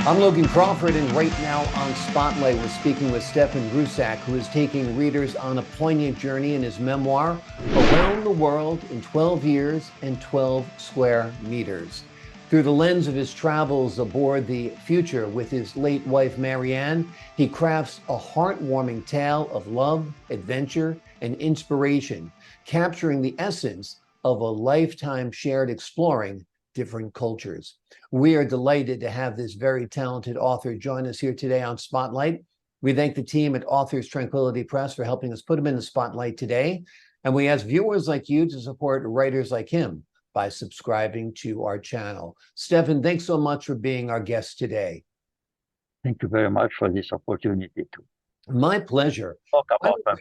I'm Logan Crawford, and right now on Spotlight, we're speaking with Steffen Russak, who is taking readers on a poignant journey in his memoir, Around the World in 12 Years and 12 Square Meters. Through the lens of his travels aboard the Fuchur with his late wife, Marianne, he crafts a heartwarming tale of love, adventure, and inspiration, capturing the essence of a lifetime shared exploring different cultures. We are delighted to have this very talented author join us here today on Spotlight. We thank the team at Authors Tranquility Press for helping us put him in the spotlight today. And we ask viewers like you to support writers like him by subscribing to our channel. Steffen, thanks so much for being our guest today. Thank you very much for this opportunity to My pleasure. talk about them.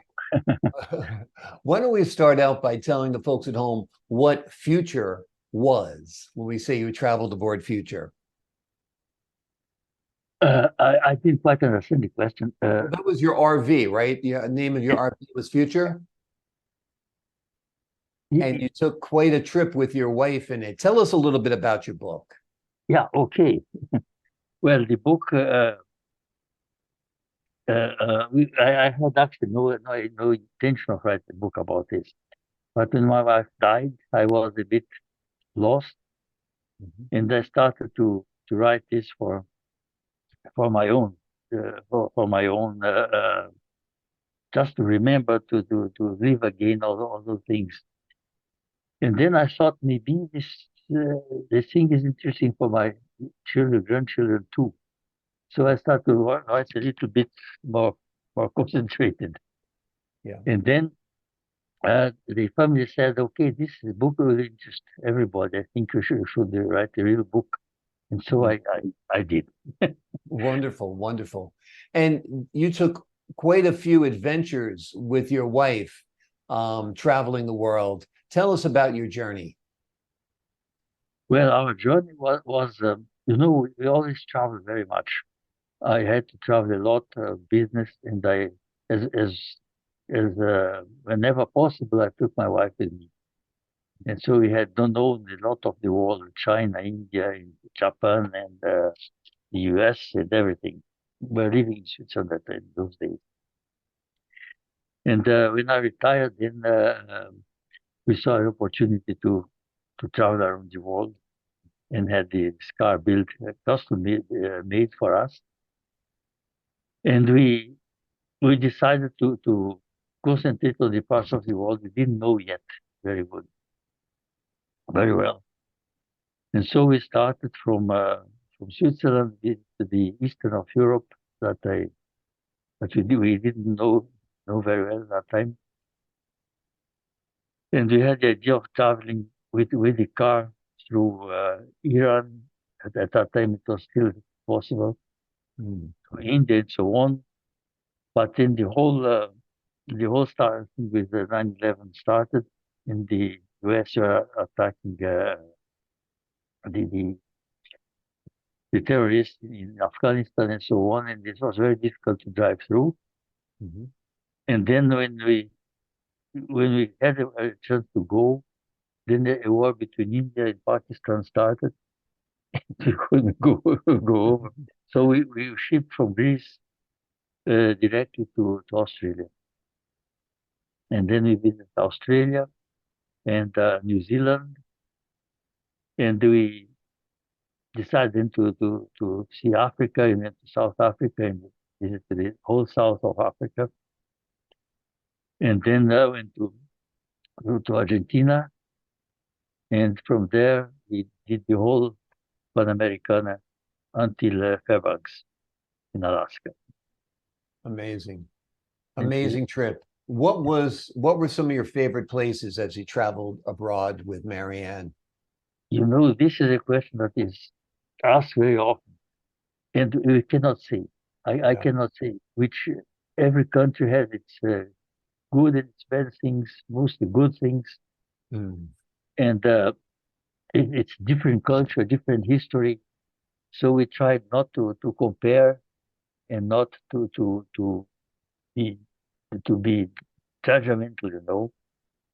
Why don't we start out by telling the folks at home what Fuchur was when we say you traveled aboard Fuchur? I didn't quite understand the question. Well, that was your RV, right? The name of your RV was Fuchur? And you took quite a trip with your wife in it. Tell us a little bit about your book. Yeah, okay. Well, the book, I had actually no intention of writing a book about this. But when my wife died, I was a bit lost. And I started to write this for my own, just to remember to live again, all those things. And then I thought maybe this thing is interesting for my children, grandchildren too. So I started to write a little bit more concentrated. Yeah. And then the family said, "Okay, this book will interest everybody. I think you should write a real book." And so I did. Wonderful, wonderful. And you took quite a few adventures with your wife, traveling the world. Tell us about your journey. Well, our journey was we always travel very much. I had to travel a lot of business, and whenever possible, I took my wife with me. And so we had known a lot of the world, China, India, Japan, and the US, and everything. We were living in Switzerland in those days. And when I retired, then we saw an opportunity to travel around the world, and had this car built, custom made for us. And we decided to concentrate on the parts of the world we didn't know yet very well. And so we started from Switzerland to the eastern of Europe that we didn't know very well at that time. And we had the idea of traveling with the car through Iran. At that time, it was still possible, to India and so on. But then the whole started with the 9/11 started, and the US were attacking the terrorists in Afghanistan and so on, and it was very difficult to drive through. And then when we had a chance to go, then a war between India and Pakistan started. We couldn't go over, so we shipped from Greece directly to Australia, and then we visited Australia and New Zealand, and we decided to see Africa, and went to South Africa and visited the whole south of Africa, and then went to Argentina, and from there we did the whole Panamericana until Fairbanks in Alaska. Amazing. Amazing trip. What were some of your favorite places as you traveled abroad with Marianne? This is a question that is asked very often, and we cannot say. I cannot say which. Every country has its good and its bad things, mostly good things, and it's different culture, different history. So we tried not to compare, and not to be judgmental.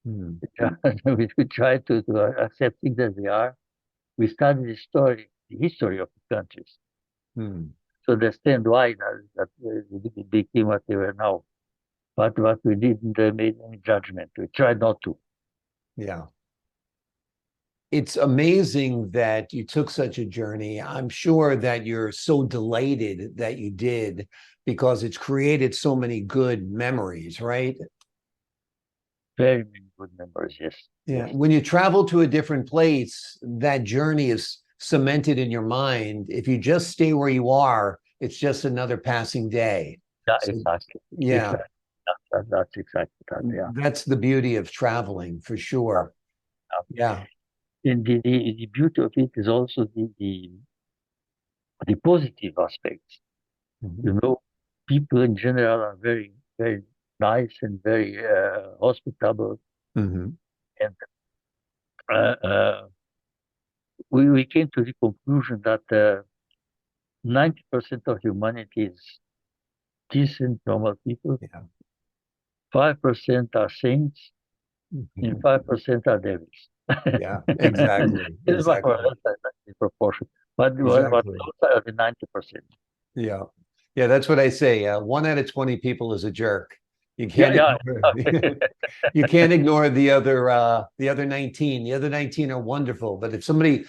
We try to accept things as they are. We study the history of the countries, to understand why that it became what they were now. But we didn't make any judgment. We tried not to. Yeah. It's amazing that you took such a journey. I'm sure that you're so delighted that you did because it's created so many good memories, right? Very many good memories, yes. Yeah. Yes. When you travel to a different place, that journey is cemented in your mind. If you just stay where you are, it's just another passing day. Yeah, So, exactly. yeah, Exactly. That's exactly that. Yeah. that's the beauty of traveling for sure. Yeah. Yeah. And the beauty of it is also the positive aspects. Mhm. You know, people in general are very, very nice and very hospitable. Mhm. And uh, uh, we came to the conclusion that 90% of humanity is decent, normal people. Yeah. 5% are saints, and Mhm. 5% are devils. Yeah, exactly. It's more or Exactly. less the proportion. But what Exactly. outside of the 90%. Yeah. Yeah, that's what I say. 1 out of 20 people is a jerk. You Yeah, can't yeah. ignore you can't ignore the other 19. The other 19 are wonderful. But if somebody,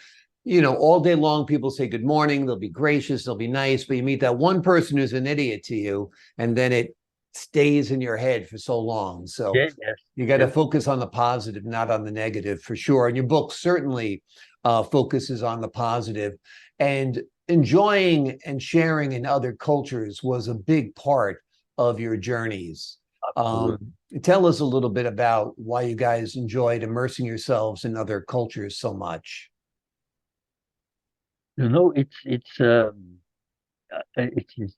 all day long people say good morning, they'll be gracious, they'll be nice, but you meet that one person who's an idiot to you, and then it stays in your head for so long. So Yeah, yes, you got to yes. focus on the positive, not on the negative, for sure. And your book certainly focuses on the positive. And enjoying and sharing in other cultures was a big part of your journeys. Absolutely. Tell us a little bit about why you guys enjoyed immersing yourselves in other cultures so much. You know, it's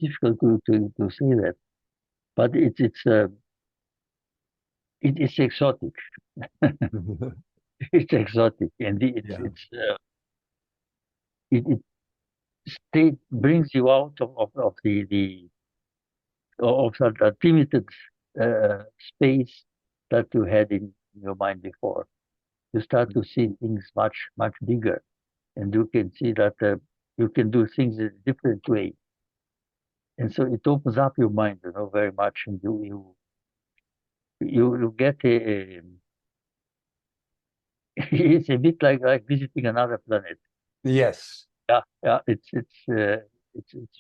difficult to say that, but it's exotic. It's exotic, and Yeah. it state brings you out of the of that limited space that you had in your mind before. You start to see things much bigger, and you can see that you can do things in a different way, and so it opens up your mind, very much, and you get a it's a bit like visiting another planet. Yes. Yeah, yeah, it's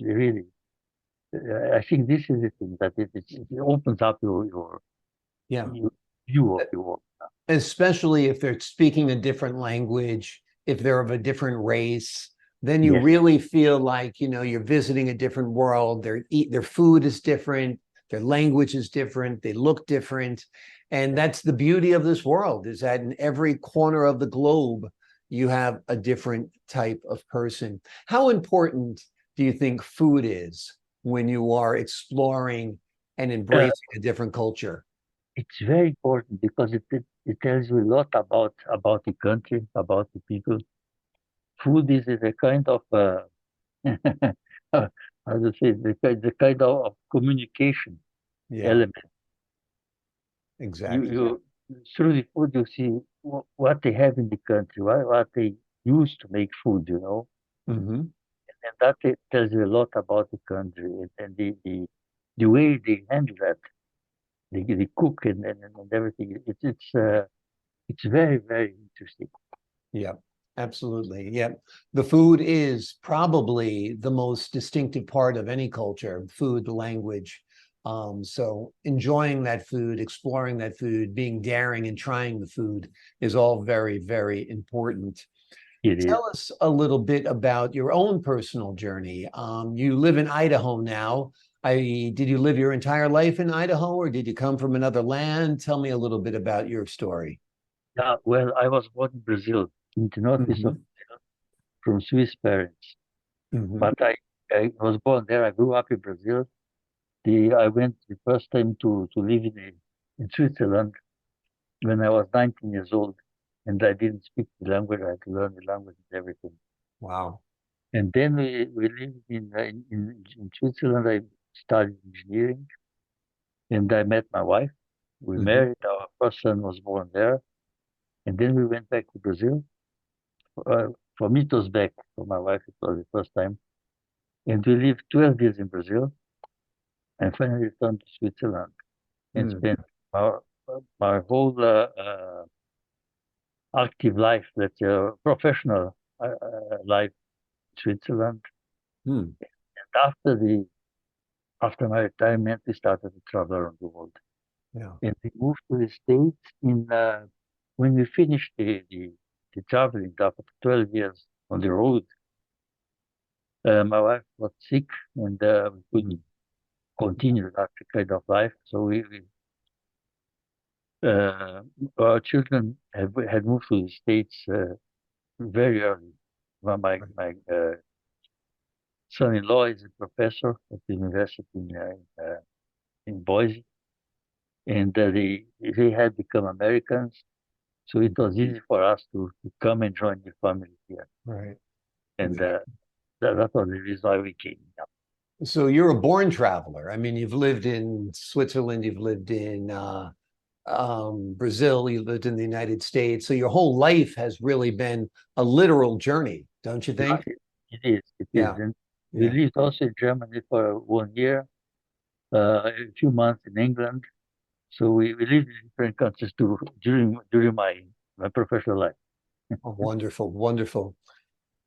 really. I think this is the thing that it opens up Yeah. your view of the world. Especially if they're speaking a different language, if they're of a different race, then you Yes, really feel like, you're visiting a different world. Their food is different, their language is different, they look different. And that's the beauty of this world, is that in every corner of the globe, you have a different type of person. How important do you think food is when you are exploring and uh, embracing a different culture? it's very important because it tells you a lot about the country, about the people. Food is a kind of how to say the kind of communication Yeah, element. You exactly. you through the food you see what they have in the country, what they use to make food, Hmm. and that it tells you a lot about the country and the way they handle that, they cook and everything. It's very very interesting. Yeah, absolutely. Yeah. The food is probably the most distinctive part of any culture, food, the language. So enjoying that food, exploring that food, being daring and trying the food is all very, very important. It is. Tell us a little bit about your own personal journey. You live in Idaho now. Did you live your entire life in Idaho, or did you come from another land? Tell me a little bit about your story. Yeah, well, I was born in Brazil, in the northeast of Hmm. Brazil, from Swiss parents. Hmm. But I was born there. I grew up in Brazil. I went the first time to live in Switzerland when I was 19 years old, and I didn't speak the language. I had to learn the language and everything. Wow. And then we lived in Switzerland. I studied engineering, and I met my wife. We Hmm. married. Our first son was born there, and then we went back to Brazil. Uh, for me, it was back. For my wife, it was the first time. And we lived 12 years in Brazil and finally returned to Switzerland and spent our, our whole active life, let's say, professional life in Switzerland. Hmm. And after my retirement, we started to travel around the world. Yeah. And we moved to the States when we finished the traveling after 12 years on the road. My wife got sick and we couldn't continue that kind of life. So our children had moved to the States very early. Well, my son-in-law is a professor at the university in Boise, and they had become Americans. So it was easy for us to come and join the family here. Right. And Exactly. that was the reason why we came. Yeah. So you're a born traveler. I mean, you've lived in Switzerland, you've lived in Brazil, you lived in the United States. So your whole life has really been a literal journey, don't you Yeah, think? it is. It is. Yeah. And we Yeah. lived also in Germany for 1 year, a few months in England. So we lived in different countries too during my professional life. Oh, wonderful, wonderful.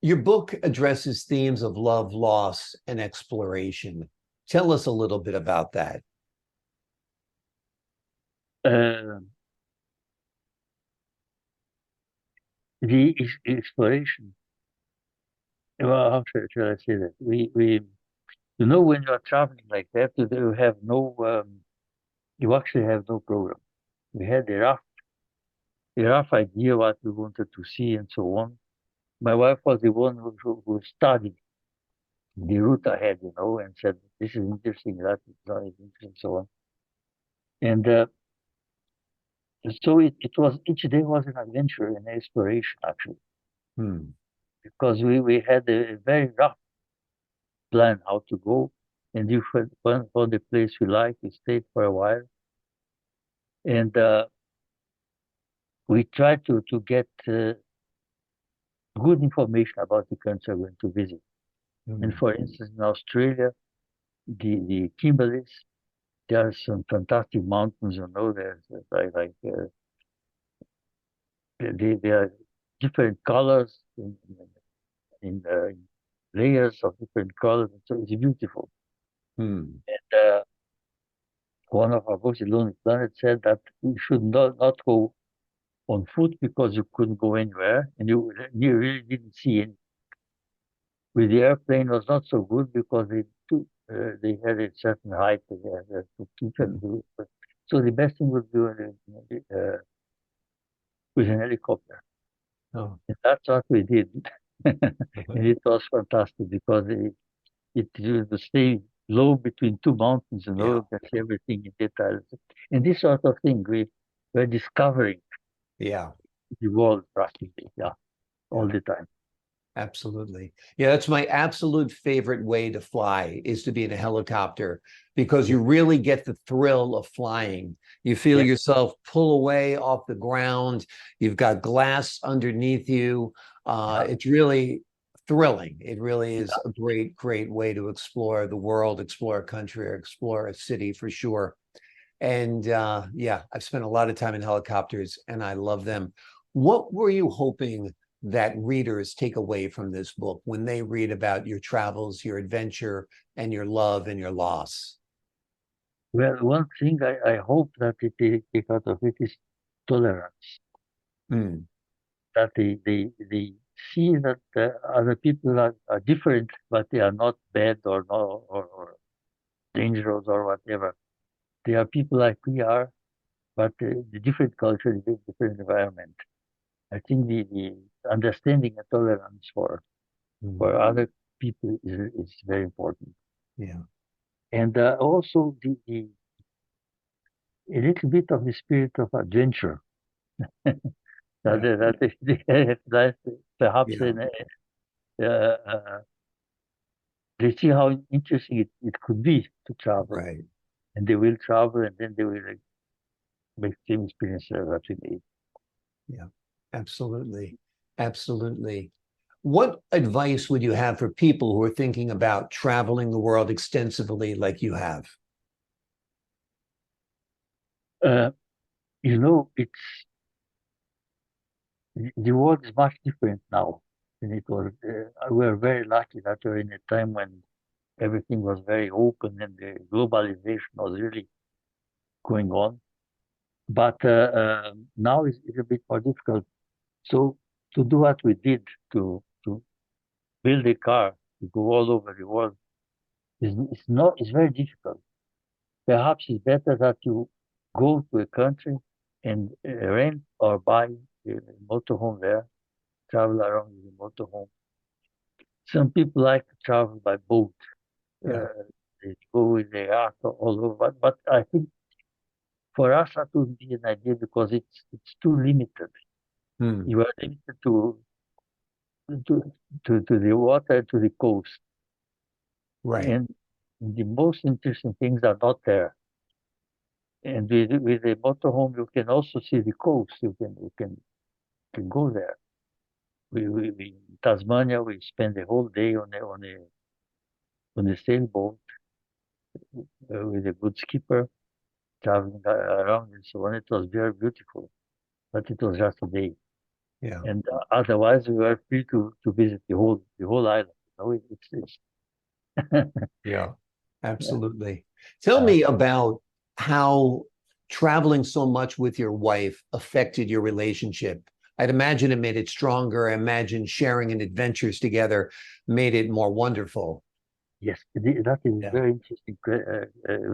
Your book addresses themes of love, loss, and exploration. Tell us a little bit about that. Uh, the exploration. Well, how should I say that? We when you are traveling like that, you have no you actually have no program. We had a rough idea what we wanted to see and so on. My wife was the one who studied the route ahead, and said, this is interesting, that is not interesting, so on. And so it was, each day was an adventure and exploration, actually, Hmm. because we had a very rough plan how to go. And if we found the place we like, we stayed for a while. And we tried to get good information about the country we're going to visit. And Hmm. for instance, in Australia, the Kimberleys, there are some fantastic mountains, there's they are different colors in layers of different colors. So it's beautiful. Hmm. And one of our books, Lonely Planet, said that we should not go on foot because you couldn't go anywhere and you really didn't see any. With the airplane was not so good because they had a certain height to keep and do it. So the best thing would be with an helicopter. Oh. And that's what we did. And it was fantastic because it used to stay low between two mountains, Yeah. you can see everything in detail. And this sort of thing, we're discovering Yeah. the world practically, yeah, all Yeah. the time. Absolutely. Yeah, that's my absolute favorite way to fly is to be in a helicopter because you really get the thrill of flying. You feel Yes, yourself pull away off the ground. You've got glass underneath you. yeah, It's really thrilling. It really is yeah. a great, great way to explore the world, explore a country, or explore a city for sure. And yeah, I've spent a lot of time in helicopters and I love them. What were you hoping that readers take away from this book when they read about your travels, your adventure, and your love and your loss? Well, one thing I hope that they take out of it is tolerance. Mm, That they see that other people are different, but they are not bad or no or dangerous or whatever. They are people like we are, but the different culture, the different environment. I think the understanding and tolerance mm, for other people is very important. yeah, And also a little bit of the spirit of adventure yeah, that perhaps yeah, uh, they see how interesting it could be to travel, right. and they will travel, and then they will make same experience that we made. Yeah, absolutely. Absolutely. What advice would you have for people who are thinking about traveling the world extensively like you have? Uh, it's the world is much different now than it was. We're very lucky that we're in a time when everything was very open and the globalization was really going on. But now it's a bit more difficult. So to do what we did to build a car to go all over the world is very difficult. Perhaps it's better that you go to a country and rent or buy a motorhome there, travel around with a motorhome. Some people like to travel by boat. Yeah. They go with their yacht all over. But I think for us that would be an idea because it's too limited. Hmm. You are limited to to the water, to the coast, Right. and the most interesting things are not there. And with a motorhome, you can also see the coast. You can go there. We in Tasmania, we spend the whole day on a sailboat with a good skipper, traveling around and so on. It was very beautiful, but it was just a day. Yeah. And otherwise, we were free to visit the whole island. It's Yeah. yeah. Absolutely. Tell Uh, me about how traveling so much with your wife affected your relationship. I'd imagine it made it stronger. I imagine sharing in adventures together made it more wonderful. yes, that is a Yeah. very interesting,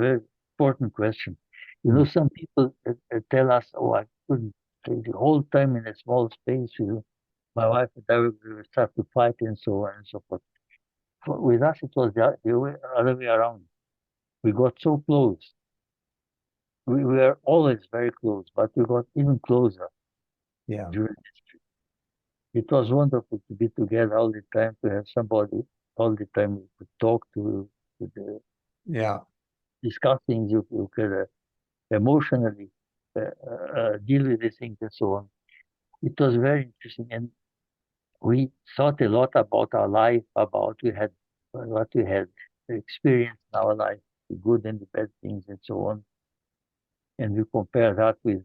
very important question. Mm. Some people tell us, "Oh, I couldn't stay the whole time in a small space with my wife, and I would start to fight and so on and so forth." With us, it was the other way around. We got so close. We were always very close, but we got even closer Yeah. during this trip. It was wonderful to be together all the time, to have somebody all the time we could talk to Yeah. discuss things. You could emotionally deal with these things and so on. It was very interesting, and we thought a lot about our life, about we had what we had experienced in our life, the good and the bad things and so on, and we compare that with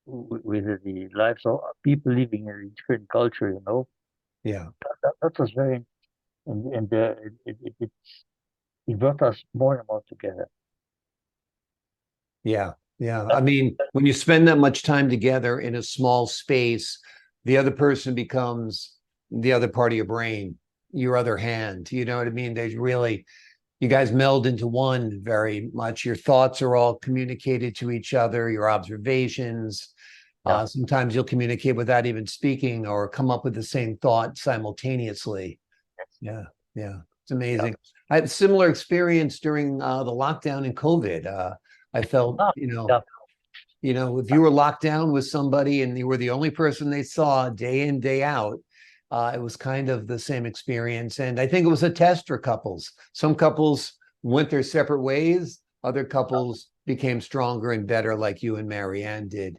the lives of people living in a different culture. Yeah. That was very, and it brought us more and more together. Yeah. Yeah. Uh, I mean, when you spend that much time together in a small space, the other person becomes the other part of your brain, your other hand. You know what I mean? They really, you guys meld into one very much. Your thoughts are all communicated to each other, your observations. yeah, Sometimes you'll communicate without even speaking or come up with the same thought simultaneously. yes, Yeah, yeah, it's yeah. amazing. I had a similar experience during the lockdown in COVID. I felt, Ah, yeah, if you were locked down with somebody and you were the only person they saw day in, day out, it was kind of the same experience. And I think it was a test for couples. Some couples went their separate ways, other couples became stronger and better, like you and Marianne did.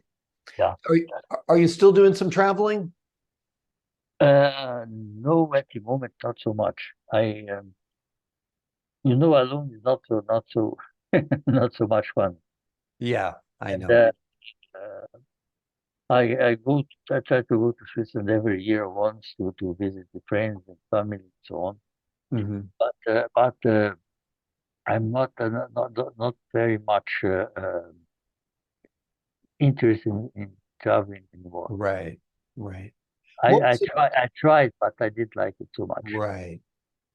yeah. Are you, are you still doing some traveling? No, at the moment, not so much. Alone is not so not so much fun. Yeah, I And know. uh, I try to go to Switzerland every year once to visit the friends and family and so on. Hmm. But I'm not very much interested in traveling anymore. Right, right. I What I was it? try I tried, but I didn't like it so much. Right.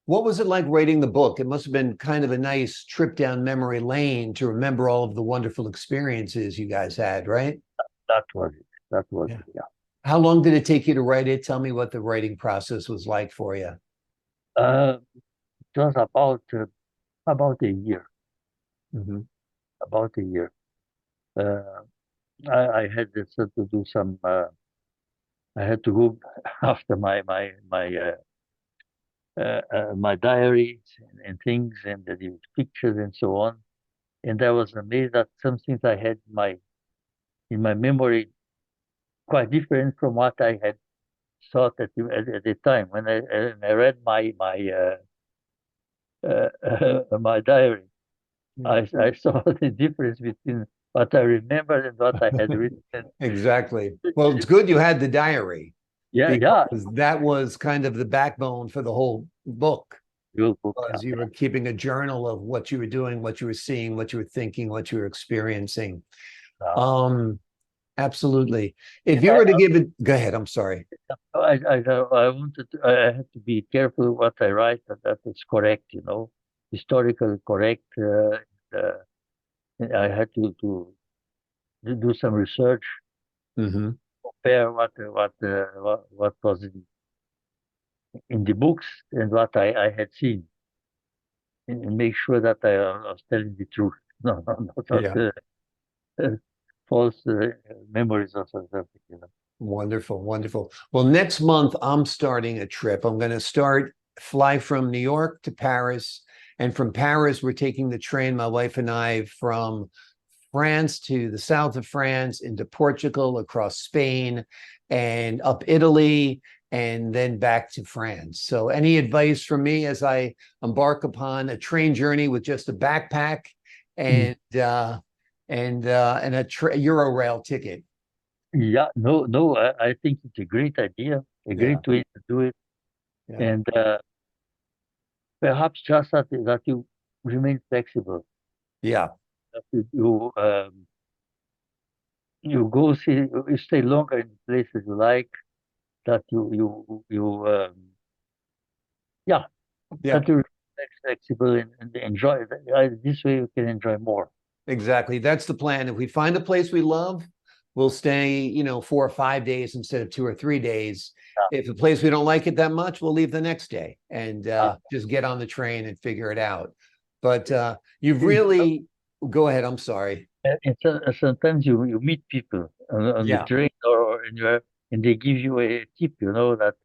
What was it like writing the book? It must have been kind of a nice trip down memory lane to remember all of the wonderful experiences you guys had, right? That was it. That was Yeah. it. Yeah. How long did it take you to write it? Tell me what the writing process was like for you. It was about a year. Hmm. About a year. Uh, I had to do some. I had to go after my diaries and things and the pictures and so on. And I was amazed that some things I had in my memory quite different from what I had thought at the time when I read my diary. I saw the difference between what I remembered and what I had written. Exactly. Well, it's good you had the diary Yeah, yeah. because that was kind of the backbone for the whole book. Good book. Because you were keeping a journal of what you were doing, what you were seeing, what you were thinking, what you were experiencing. Yeah. Absolutely. If you were to give it, go ahead. I'm sorry. I had to be careful what I write that it's correct, historically correct. I had to do some research, compare what was in the books and what I had seen, and make sure that I was telling the truth. No, not Yeah. false memories or something. Wonderful, wonderful. Well, next month I'm starting a trip. I'm going to fly from New York to Paris, and from Paris we're taking the train, my wife and I, from France to the south of France, into Portugal, across Spain, and up Italy, and then back to France. So any advice from me as I embark upon a train journey with just a backpack and a Euro ticket? Yeah, no, I think it's a great idea, a great way to do it. Yeah. And perhaps just that you remain flexible. Yeah. That you go see, you stay longer in places you like, that yeah, Yeah. that you're flexible and enjoy. This way you can enjoy more. Exactly. That's the plan. If we find a place we love, we'll stay, 4 or 5 days instead of 2 or 3 days. If a place we don't like it that much, we'll leave the next day and just get on the train and figure it out. But you've really, go ahead. I'm sorry. And sometimes you meet people on the train or and they give you a tip, that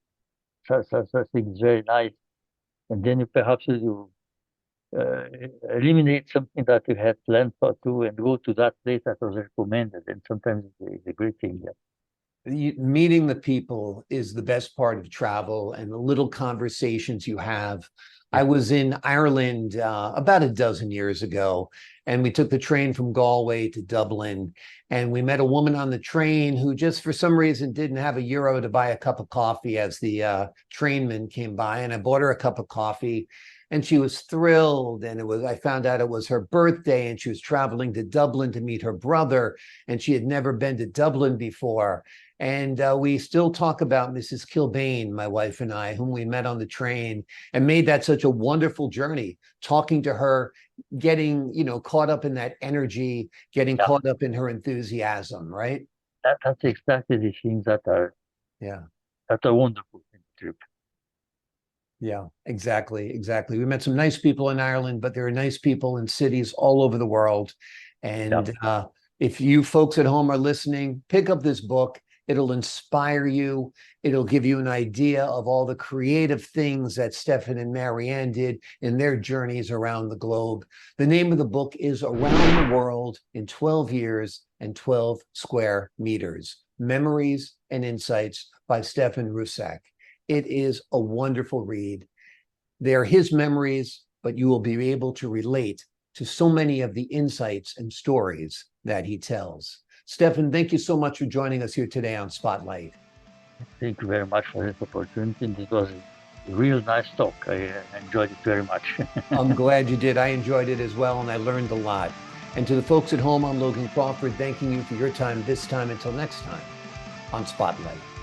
such thing is very nice. And then perhaps you eliminate something that you had planned for to and go to that place that was recommended. And sometimes it's a great thing. Yeah. Meeting the people is the best part of travel, and the little conversations you have. I was in Ireland about a dozen years ago, and we took the train from Galway to Dublin, and we met a woman on the train who just for some reason didn't have a euro to buy a cup of coffee as the trainman came by, and I bought her a cup of coffee. And she was thrilled, and I found out it was her birthday, and she was traveling to Dublin to meet her brother, and she had never been to Dublin before. And we still talk about Mrs. Kilbane, my wife and I, whom we met on the train, and made that such a wonderful journey, talking to her, getting, caught up in that energy, getting caught up in her enthusiasm, right? That's exactly the things that are wonderful in the trip. Yeah, exactly. We met some nice people in Ireland, but there are nice people in cities all over the world. And if you folks at home are listening, pick up this book. It'll inspire you. It'll give you an idea of all the creative things that Steffen and Marianne did in their journeys around the globe. The name of the book is Around the World in 12 Years and 12 Square Meters, Memories and Insights by Steffen Russak. It is a wonderful read. They're his memories, but you will be able to relate to so many of the insights and stories that he tells. Steffen, thank you so much for joining us here today on Spotlight. Thank you very much for this opportunity. It was a real nice talk. I enjoyed it very much. I'm glad you did. I enjoyed it as well, and I learned a lot. And to the folks at home, I'm Logan Crawford, thanking you for your time this time. Until next time on Spotlight.